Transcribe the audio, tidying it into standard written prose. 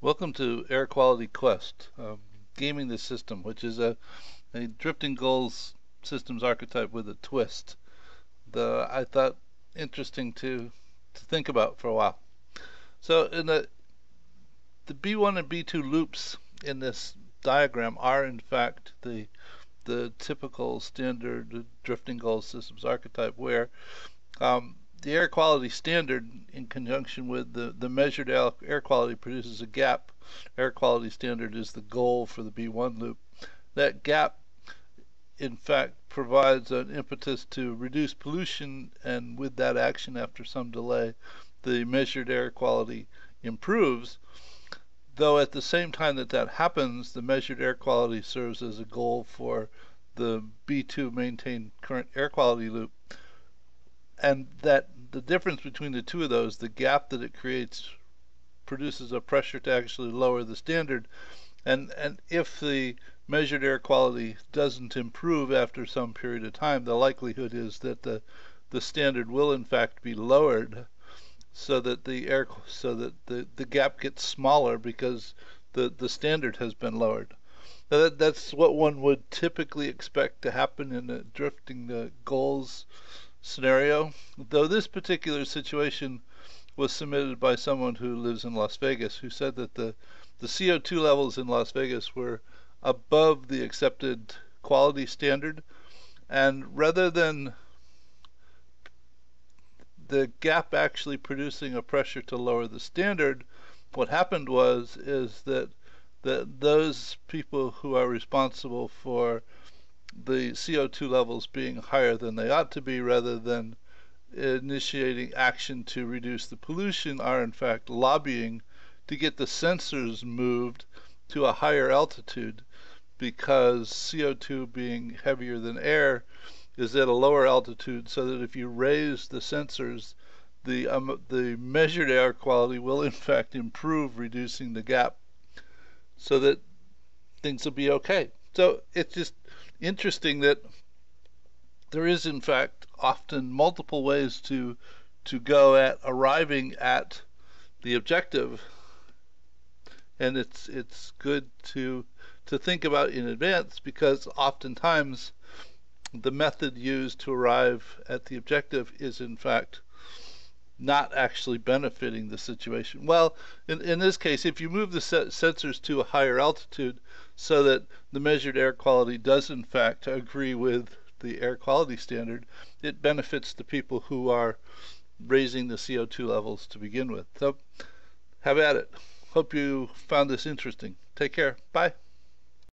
Welcome to Air Quality Quest, gaming the system, which is a drifting goals systems archetype with a twist. I thought interesting to think about for a while. So in the B1 and B2 loops in this diagram are in fact the typical standard drifting goals systems archetype where the air quality standard in conjunction with the measured air quality produces a gap. Air quality standard is the goal for the B1 loop. That gap in fact provides an impetus to reduce pollution, and with that action after some delay the measured air quality improves, though at the same time that happens the measured air quality serves as a goal for the B2 maintained current air quality loop, and that the difference between the two of those, the gap that it creates, produces a pressure to actually lower the standard. And if the measured air quality doesn't improve after some period of time, the likelihood is that the standard will in fact be lowered so that the gap gets smaller because the standard has been lowered. That's what one would typically expect to happen in a drifting goals scenario, though this particular situation was submitted by someone who lives in Las Vegas, who said that the CO2 levels in Las Vegas were above the accepted quality standard, and rather than the gap actually producing a pressure to lower the standard, what happened is that those people who are responsible for the CO2 levels being higher than they ought to be, rather than initiating action to reduce the pollution, are in fact lobbying to get the sensors moved to a higher altitude, because CO2 being heavier than air is at a lower altitude, so that if you raise the sensors, the measured air quality will in fact improve, reducing the gap so that things will be okay. So it's just interesting that there is in fact often multiple ways to go at arriving at the objective, and it's good to think about in advance, because oftentimes the method used to arrive at the objective is in fact not actually benefiting the situation. Well, in this case, if you move the sensors to a higher altitude so that the measured air quality does in fact agree with the air quality standard, it benefits the people who are raising the CO2 levels to begin with. So have at it. Hope you found this interesting. Take care. Bye.